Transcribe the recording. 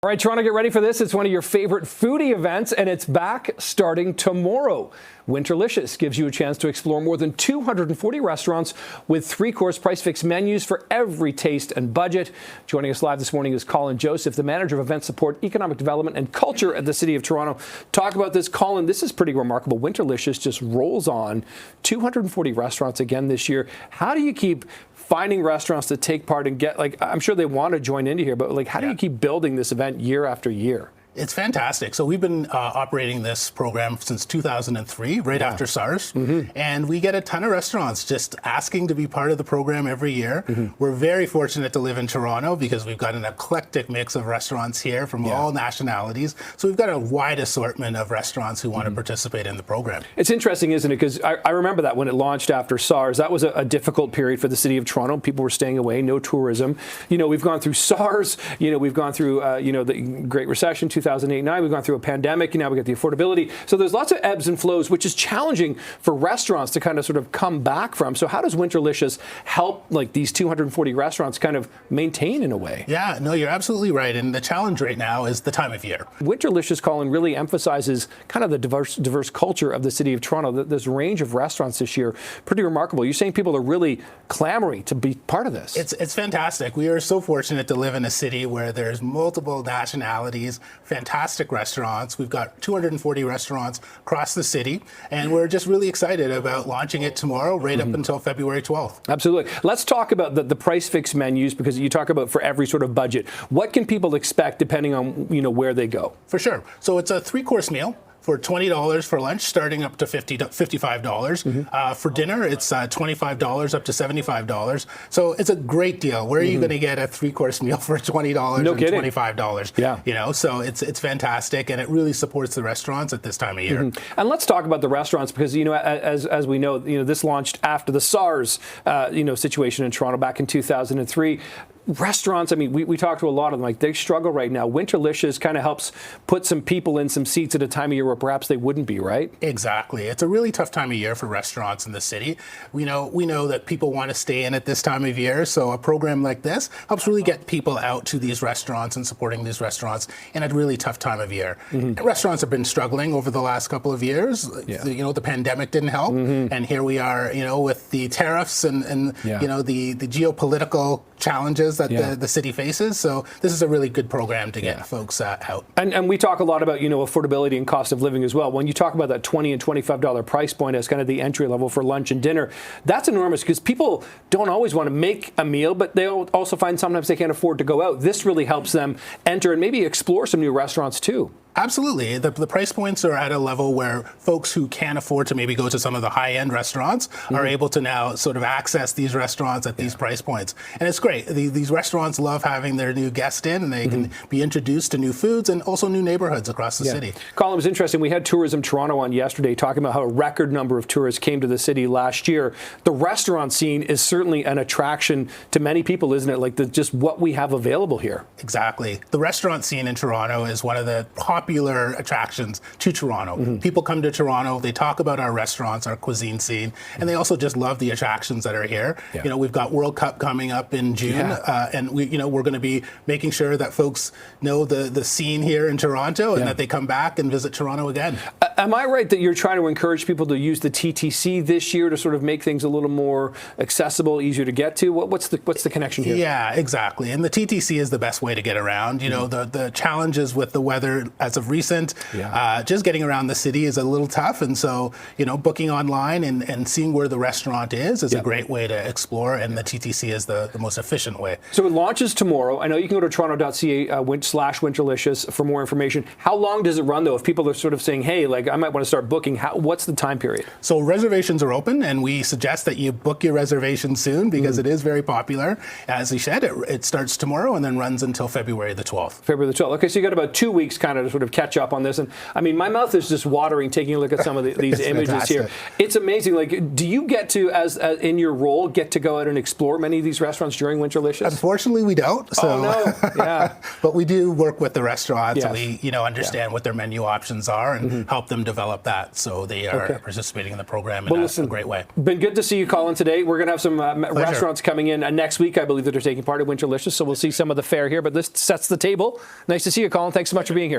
All right, Toronto, get ready for this. It's one of your favorite foodie events, and it's back starting tomorrow. Winterlicious gives you a chance to explore more than 240 restaurants with three-course price-fixed menus for every taste and budget. Joining us live this morning is Collin Joseph, the Manager of Event Support, Economic Development and Culture at the City of Toronto. Talk about this, Collin. This is pretty remarkable. Winterlicious just rolls on 240 restaurants again this year. How do you keep finding restaurants to take part and get, I'm sure they want to join into here, but how do you keep building this event year after year? It's fantastic. So we've been operating this program since 2003, right after SARS, and we get a ton of restaurants just asking to be part of the program every year. We're very fortunate to live in Toronto because we've got an eclectic mix of restaurants here from all nationalities. So we've got a wide assortment of restaurants who want to participate in the program. It's interesting, isn't it? Because I remember that when it launched after SARS, that was a difficult period for the City of Toronto. People were staying away, no tourism. You know, we've gone through SARS, we've gone through, the Great Recession, 2008-9, we've gone through a pandemic, now we got the affordability. So there's lots of ebbs and flows, which is challenging for restaurants to kind of sort of come back from. So how does Winterlicious help these 240 restaurants kind of maintain in a way? Yeah, no, you're absolutely right. And the challenge right now is the time of year. Winterlicious, Collin, really emphasizes kind of the diverse culture of the City of Toronto. This range of restaurants this year, pretty remarkable. You're saying people are really clamoring to be part of this. It's fantastic. We are so fortunate to live in a city where there's multiple nationalities, fantastic restaurants. We've got 240 restaurants across the city, and we're just really excited about launching it tomorrow, right up until February 12th. Absolutely. Let's talk about the price fix menus, because you talk about for every sort of budget. What can people expect depending on where they go? For sure. So it's a three-course meal for $20 for lunch, starting up to $55. For dinner, it's $25 up to $75. So it's a great deal. Where are you going to get a three-course meal for $20 no and kidding. $25? Yeah. So it's fantastic, and it really supports the restaurants at this time of year. And let's talk about the restaurants, because as we know, this launched after the SARS situation in Toronto back in 2003. Restaurants, we talked to a lot of them, they struggle right now. Winterlicious kind of helps put some people in some seats at a time of year where perhaps they wouldn't be, right? Exactly. It's a really tough time of year for restaurants in the city. We know that people want to stay in at this time of year, so a program like this helps really get people out to these restaurants and supporting these restaurants in a really tough time of year. Restaurants have been struggling over the last couple of years. The pandemic didn't help, and here we are, with the tariffs and the geopolitical challenges that the city faces. So this is a really good program to get folks out. And we talk a lot about, affordability and cost of living as well. When you talk about that $20 and $25 price point as kind of the entry level for lunch and dinner, that's enormous, because people don't always want to make a meal, but they'll also find sometimes they can't afford to go out. This really helps them enter and maybe explore some new restaurants too. Absolutely. The price points are at a level where folks who can't afford to maybe go to some of the high-end restaurants are able to now sort of access these restaurants at these price points. And it's great. These restaurants love having their new guests in, and they can be introduced to new foods and also new neighborhoods across the city. Collin, it was interesting. We had Tourism Toronto on yesterday talking about how a record number of tourists came to the city last year. The restaurant scene is certainly an attraction to many people, isn't it? Just what we have available here. Exactly. The restaurant scene in Toronto is one of the popular attractions to Toronto. People come to Toronto, they talk about our restaurants, our cuisine scene, and they also just love the attractions that are here. We've got World Cup coming up in June, and we're going to be making sure that folks know the scene here in Toronto and that they come back and visit Toronto again. Am I right that you're trying to encourage people to use the TTC this year to sort of make things a little more accessible, easier to get to? What's the connection here? Yeah, exactly. And the TTC is the best way to get around. The challenges with the weather as of recent, just getting around the city is a little tough. And so, booking online and seeing where the restaurant is a great way to explore. And the TTC is the most efficient way. So it launches tomorrow. I know you can go to toronto.ca/Winterlicious for more information. How long does it run, though? If people are sort of saying, hey, I might want to start booking, what's the time period? So reservations are open, and we suggest that you book your reservation soon because it is very popular. As we said, it starts tomorrow and then runs until February the 12th. February the 12th. Okay, so you got about 2 weeks kind of to sort of sort of catch up on this. And I mean, my mouth is just watering taking a look at some of these images fantastic. here. It's amazing. Like, do you get to, as in your role, get to go out and explore many of these restaurants during Winterlicious? Unfortunately, we don't. So. Oh no! Yeah, but we do work with the restaurants, and Yes. we understand what their menu options are and help them develop that, so they are participating in the program in a great way. Been good to see you, Colin, today. We're going to have some restaurants coming in next week, I believe, that are taking part in Winterlicious, so we'll see some of the fare here, but this sets the table. Nice to see you, Colin. Thanks so much for being here.